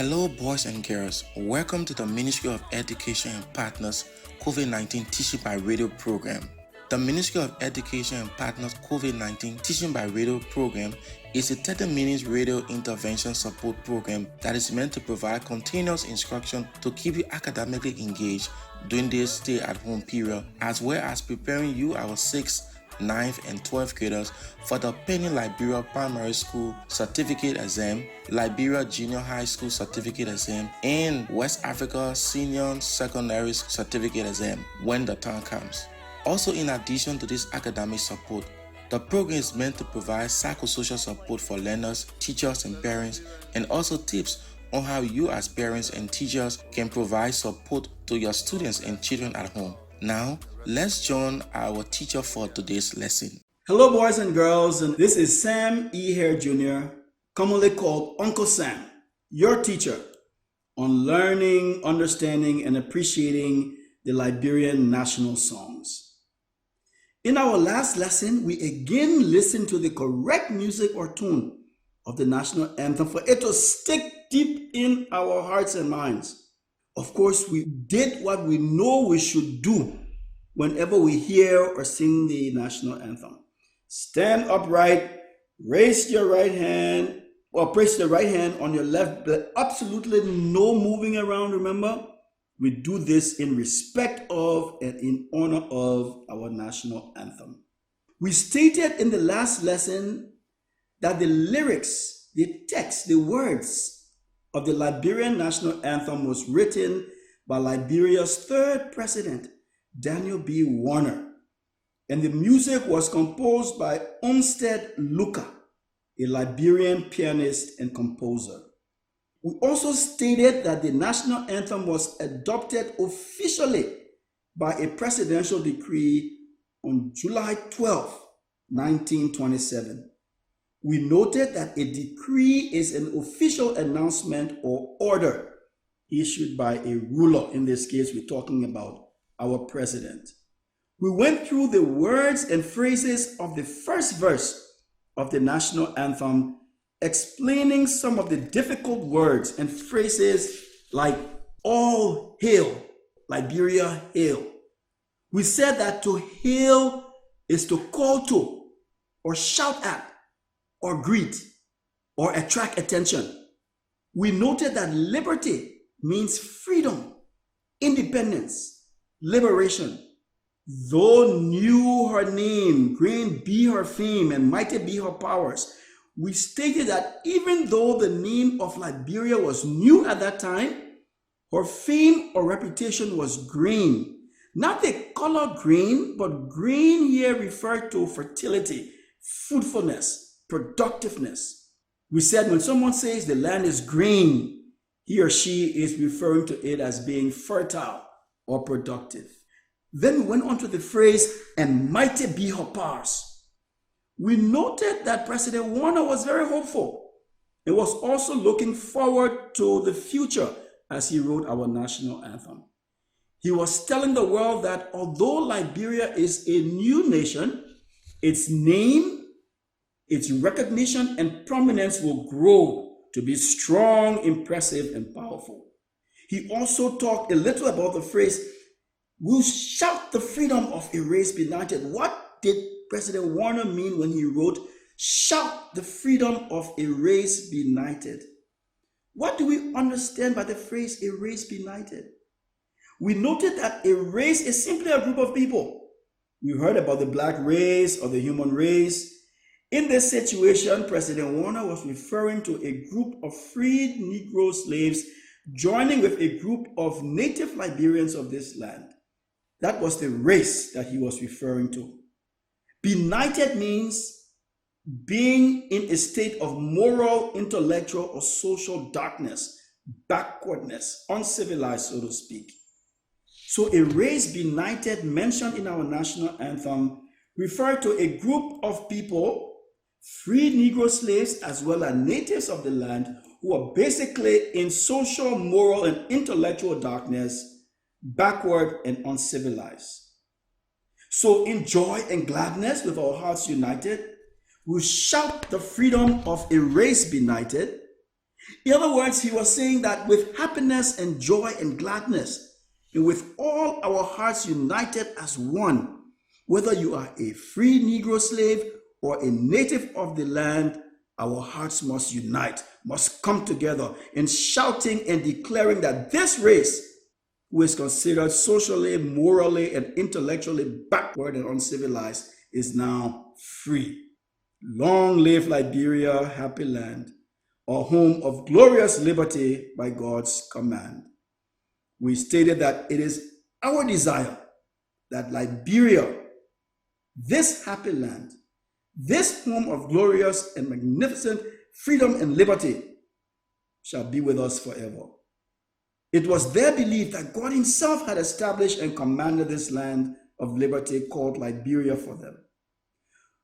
Hello, boys and girls. Welcome to the Ministry of Education and Partners COVID-19 Teaching by Radio program. The Ministry of Education and Partners COVID-19 Teaching by Radio program is a 30-minute radio intervention support program that is meant to provide continuous instruction to keep you academically engaged during this stay-at-home period, as well as preparing you, our 6th, 9th, and 12th graders for the pending Liberia Primary School Certificate Exam, Liberia Junior High School Certificate Exam, and West Africa Senior Secondary Certificate Exam when the time comes. Also, in addition to this academic support, the program is meant to provide psychosocial support for learners, teachers, and parents, and also tips on how you as parents and teachers can provide support to your students and children at home. Now, let's join our teacher for today's lesson. Hello, boys and girls, and this is Sam E. Hare Jr., commonly called Uncle Sam, your teacher on learning, understanding, and appreciating the Liberian national songs. In our last lesson, we again listened to the correct music or tune of the national anthem for it to stick deep in our hearts and minds. Of course, we did what we know we should do whenever we hear or sing the national anthem. Stand upright, raise your right hand, or place the right hand on your left, but absolutely no moving around, remember? We do this in respect of and in honor of our national anthem. We stated in the last lesson that the lyrics, the text, the words of the Liberian national anthem was written by Liberia's third president, Daniel B. Warner, and the music was composed by Olmsted Luka, a Liberian pianist and composer. We also stated that the national anthem was adopted officially by a presidential decree on July 12, 1927. We noted that a decree is an official announcement or order issued by a ruler. In this case, we're talking about our president. We went through the words and phrases of the first verse of the national anthem, explaining some of the difficult words and phrases like all hail, Liberia hail. We said that to hail is to call to or shout at or greet or attract attention. We noted that liberty means freedom, independence, liberation. Though knew her name, great be her fame, and mighty be her powers, we stated that even though the name of Liberia was new at that time, her fame or reputation was green. Not the color green, but green here referred to fertility, fruitfulness, productiveness. We said when someone says the land is green, he or she is referring to it as being fertile or productive. Then we went on to the phrase, and mighty be her powers. We noted that President Warner was very hopeful and was also looking forward to the future as he wrote our national anthem. He was telling the world that although Liberia is a new nation, its name, its recognition and prominence will grow to be strong, impressive, and powerful. He also talked a little about the phrase, we'll shout the freedom of a race benighted. What did President Warner mean when he wrote, shout the freedom of a race benighted? What do we understand by the phrase, a race benighted? We noted that a race is simply a group of people. We heard about the black race or the human race. In this situation, President Warner was referring to a group of freed Negro slaves joining with a group of native Liberians of this land. That was the race that he was referring to. Benighted means being in a state of moral, intellectual, or social darkness, backwardness, uncivilized, so to speak. So a race benighted mentioned in our national anthem referred to a group of people, freed Negro slaves as well as natives of the land, who are basically in social, moral, and intellectual darkness, backward and uncivilized. So in joy and gladness, with our hearts united, we shout the freedom of a race benighted In other words, he was saying that with happiness and joy and gladness, and with all our hearts united as one, whether you are a free Negro slave or a native of the land, our hearts must unite, must come together in shouting and declaring that this race, who is considered socially, morally, and intellectually backward and uncivilized, is now free. Long live Liberia, happy land, a home of glorious liberty by God's command. We stated that it is our desire that Liberia, this happy land, this home of glorious and magnificent freedom and liberty, shall be with us forever. It was their belief that God himself had established and commanded this land of liberty called Liberia for them.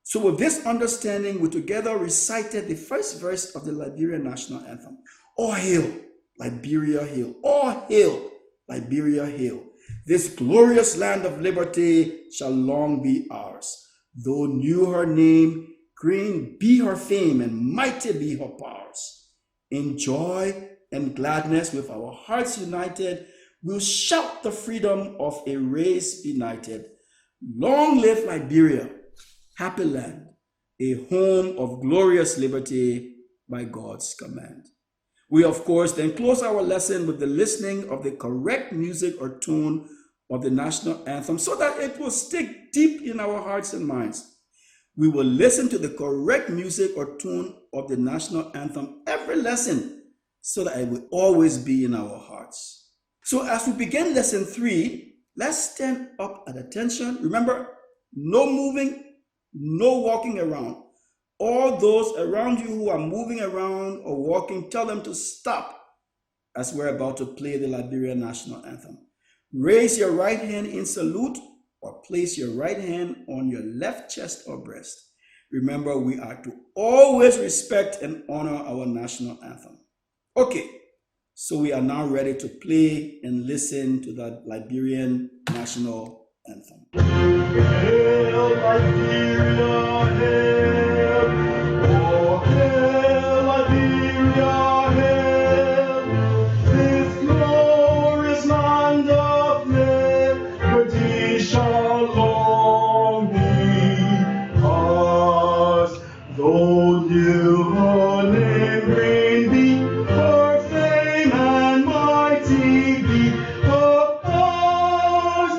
So with this understanding, we together recited the first verse of the Liberian national anthem. All hail, Liberia hail. All hail, Liberia hail. This glorious land of liberty shall long be ours. Though new her name, great be her fame, and mighty be her powers. In joy and gladness, with our hearts united, we'll shout the freedom of a race benighted. Long live Liberia, happy land, a home of glorious liberty by God's command. We, of course, then close our lesson with the listening of the correct music or tune of the national anthem so that it will stick deep in our hearts and minds. We will listen to the correct music or tune of the national anthem every lesson so that it will always be in our hearts. So as we begin lesson 3, let's stand up at attention. Remember, no moving, no walking around. All those around you who are moving around or walking, tell them to stop as we're about to play the Liberian national anthem. Raise your right hand in salute or place your right hand on your left chest or breast. Remember, we are to always respect and honor our national anthem. Okay, so we are now ready to play and listen to the Liberian national anthem. Hail, Liberia, hail. Oh, hail, Liberia, hail. This glorious land of liberty shall long be ours. Though new her name great be, her fame and mighty be her powers.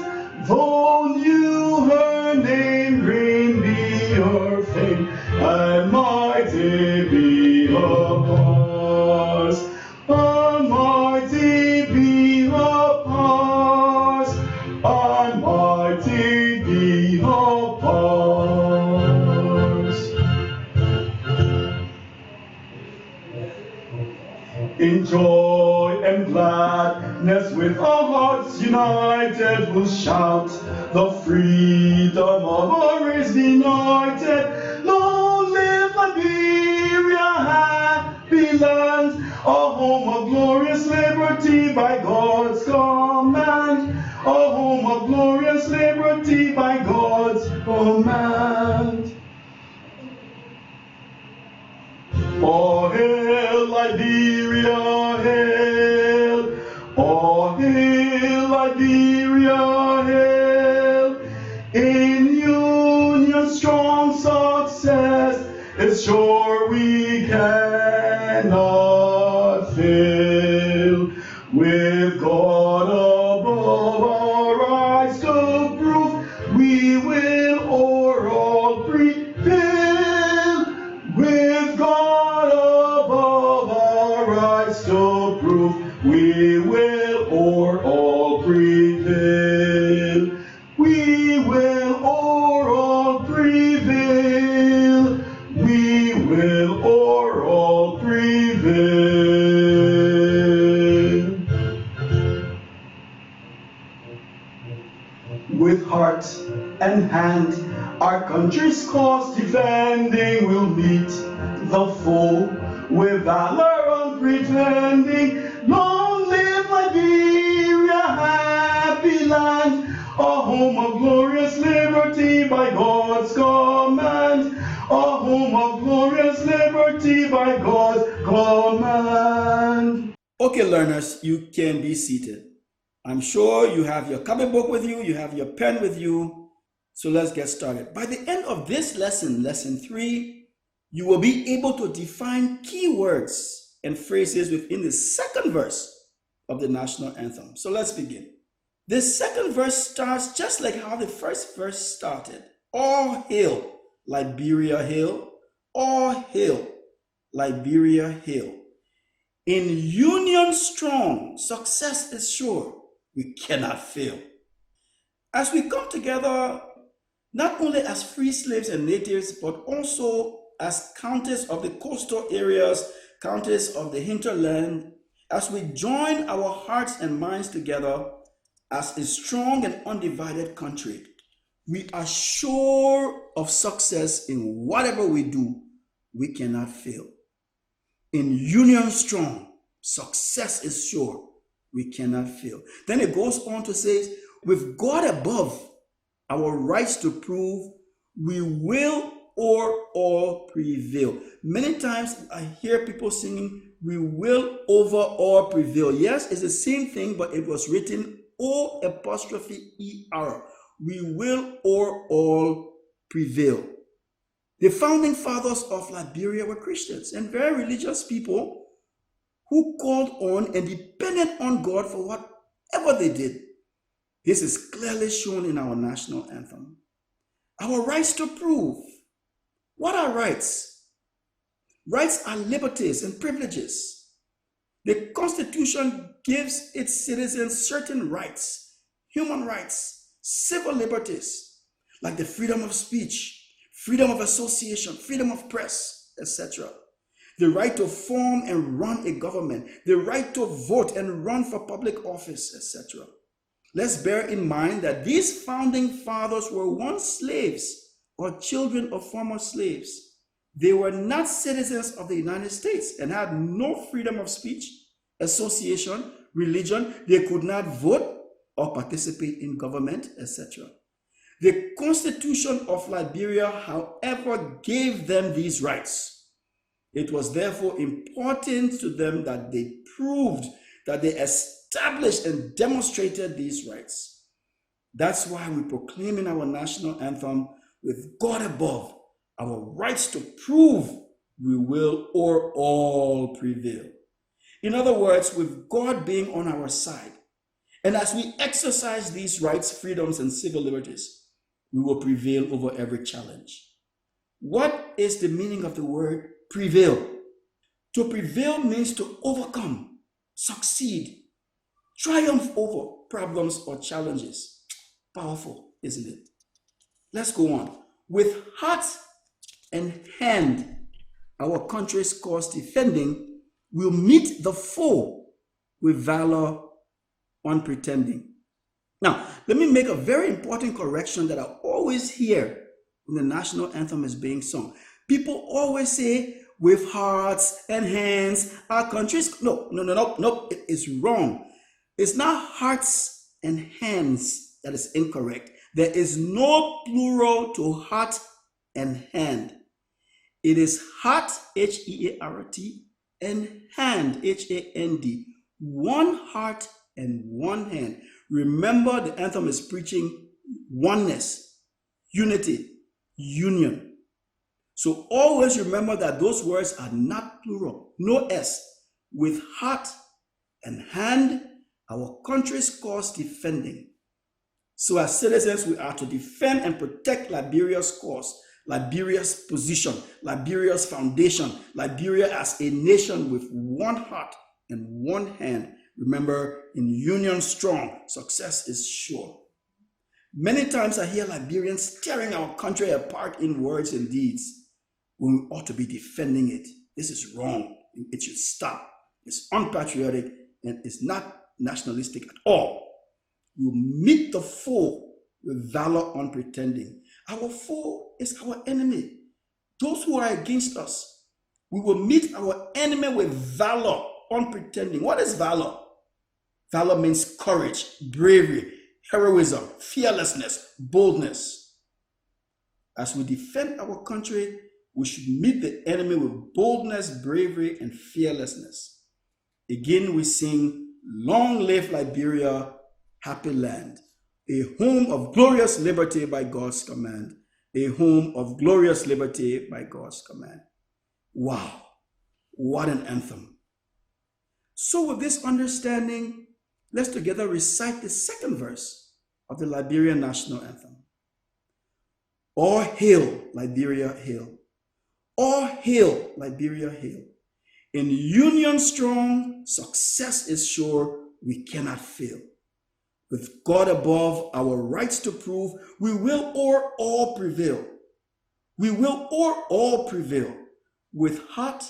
Though new her name great be her fame and mighty be her powers. And mighty be her powers. And mighty be her powers. In joy and gladness, with our hearts united, we'll shout the freedom of our race benighted. Long live Liberia, happy land, a home of glorious liberty by God's command. A home of glorious liberty by God's command. Oh, hail, Liberia, hail. Oh, hail, Liberia, hail. In union, strong success is sure we cannot fail. With God above our eyes to prove, we will o'er all prevail. With God above our eyes to prove, we will o'er all prevail. We will o'er all prevail. We will o'er all prevail. With heart and hand, our country's cause defending, we'll meet the foe with valor unpretending. Long live Liberia, happy land, a home of glorious liberty by God's command. A home of glorious liberty by God's command. Okay, learners, you can be seated. I'm sure you have your copybook with you, you have your pen with you. So let's get started. By the end of this lesson, lesson 3, you will be able to define key words and phrases within the second verse of the national anthem. So let's begin. The second verse starts just like how the first verse started. All hail, Liberia hail. All hail, Liberia hail. In union strong, success is sure. We cannot fail. As we come together, not only as free slaves and natives, but also as counties of the coastal areas, counties of the hinterland, as we join our hearts and minds together as a strong and undivided country, we are sure of success in whatever we do. We cannot fail. In union strong, success is sure. We cannot fail. Then it goes on to say, with God above, our rights to prove, we will or all prevail. Many times I hear people singing, we will over all prevail. Yes, it's the same thing, but it was written O''ER. We will or all prevail. The founding fathers of Liberia were Christians and very religious people who called on and depended on God for whatever they did. This is clearly shown in our national anthem. Our rights to prove. What are rights? Rights are liberties and privileges. The Constitution gives its citizens certain rights, human rights, civil liberties, like the freedom of speech, freedom of association, freedom of press, etc. The right to form and run a government, the right to vote and run for public office, etc. Let's bear in mind that these founding fathers were once slaves or children of former slaves. They were not citizens of the United States and had no freedom of speech, association, religion. They could not vote or participate in government, etc. The Constitution of Liberia, however, gave them these rights. It was therefore important to them that they proved that they established and demonstrated these rights. That's why we proclaim in our national anthem, with God above, our rights to prove we will or all prevail. In other words, with God being on our side, and as we exercise these rights, freedoms, and civil liberties, we will prevail over every challenge. What is the meaning of the word prevail? To prevail means to overcome, succeed, triumph over problems or challenges. Powerful, isn't it? Let's go on. With heart and hand, our country's cause defending, will meet the foe with valor unpretending. Now, let me make a very important correction that I always hear when the national anthem is being sung. People always say, with hearts and hands, our country's... No, it is wrong. It's not hearts and hands that is incorrect. There is no plural to heart and hand. It is heart, H-E-A-R-T, and hand, H-A-N-D. One heart and one hand. Remember, the anthem is preaching oneness, unity, union. So always remember that those words are not plural, no S. With heart and hand, our country's cause defending. So as citizens, we are to defend and protect Liberia's cause, Liberia's position, Liberia's foundation, Liberia as a nation with one heart and one hand. Remember, in union strong, success is sure. Many times I hear Liberians tearing our country apart in words and deeds when we ought to be defending it. This is wrong. It should stop. It's unpatriotic and it's not nationalistic at all. You meet the foe with valor unpretending. Our foe is our enemy. Those who are against us. We will meet our enemy with valor unpretending. What is valor? Valor means courage, bravery, heroism, fearlessness, boldness. As we defend our country, we should meet the enemy with boldness, bravery, and fearlessness. Again, we sing, long live Liberia, happy land, a home of glorious liberty by God's command, a home of glorious liberty by God's command. Wow, what an anthem. So with this understanding, let's together recite the second verse of the Liberian national anthem. All hail, Liberia, hail. All hail, Liberia, hail. In union strong, success is sure, we cannot fail. With God above, our rights to prove, we will o'er all prevail. We will o'er all prevail. With heart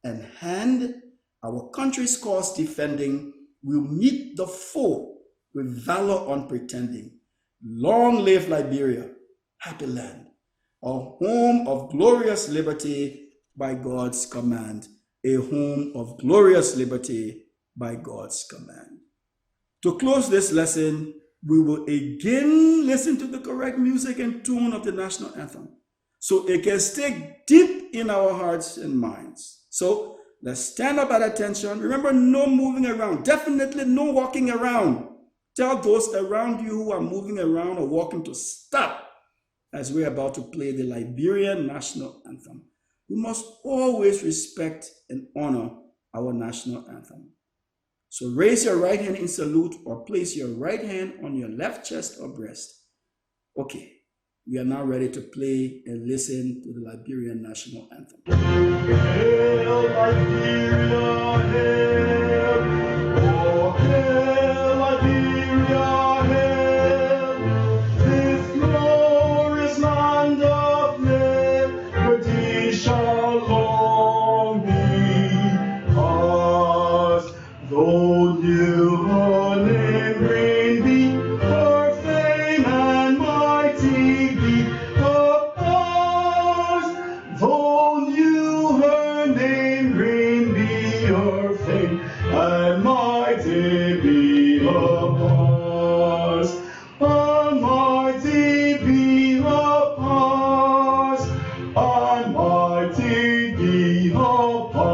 and hand, our country's cause defending, we'll meet the foe with valor unpretending. Long live Liberia, happy land, a home of glorious liberty by God's command, a home of glorious liberty by God's command. To close this lesson, we will again listen to the correct music and tune of the national anthem, so it can stay deep in our hearts and minds. So let's stand up at attention. Remember, no moving around. Definitely no walking around. Tell those around you who are moving around or walking to stop as we're about to play the Liberian national anthem. We must always respect and honor our national anthem. So raise your right hand in salute or place your right hand on your left chest or breast. Okay, we are now ready to play and listen to the Liberian national anthem. Hail, Liberia, hail. Oh, hail, Liberia, hail. This glorious land of liberty shall long be ours. Though new her name reign be, her fame and mighty be ours. Though new her name reign be, her fame and mighty be ours. Almighty be ours. Almighty be ours.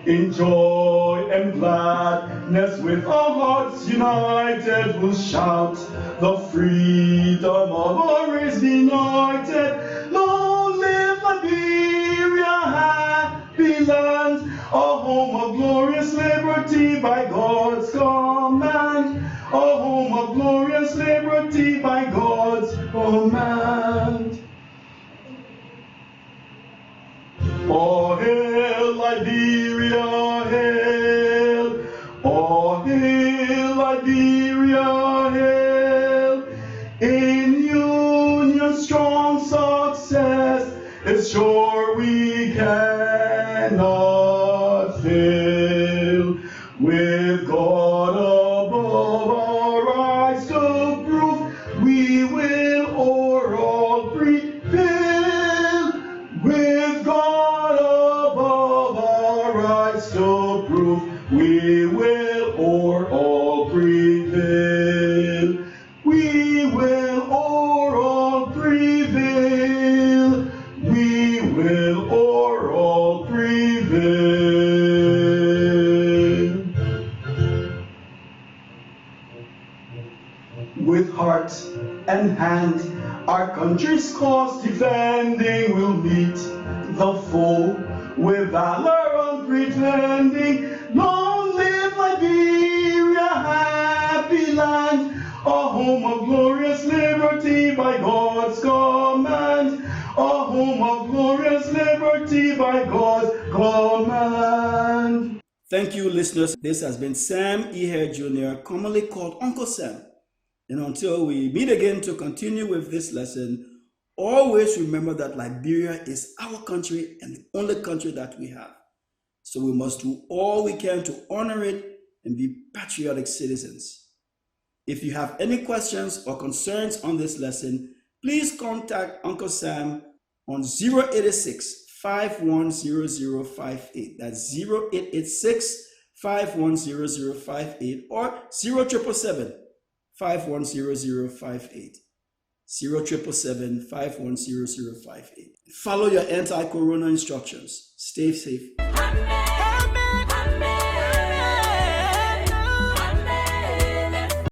In joy and gladness with our hearts united we'll shout the freedom of our race benighted. Long live Liberia, happy land, a home of glorious liberty by God's command. A home of glorious liberty by God's command. Oh, hail, Liberia, hail. Oh, hail, Liberia, hail. In union strong success is sure, we cannot fail. With God above, our rights to prove, we will o'er all prevail. With God above, our rights to prove, we will o'er all prevail. We will o'er all prevail. We will o'er all prevail. With heart and hand, our country's cause defending, we'll meet the foe with valor unpretending. Long live Liberia, happy land, a home of glorious liberty by God's command. A home of glorious liberty by God's command. Thank you, listeners. This has been Sam E. Hare Jr., commonly called Uncle Sam. And until we meet again to continue with this lesson, always remember that Liberia is our country and the only country that we have. So we must do all we can to honor it and be patriotic citizens. If you have any questions or concerns on this lesson, please contact Uncle Sam on 0886-510058. That's 0886-510058 or 0777-510058. 0777-510058. Follow your anti-corona instructions. Stay safe.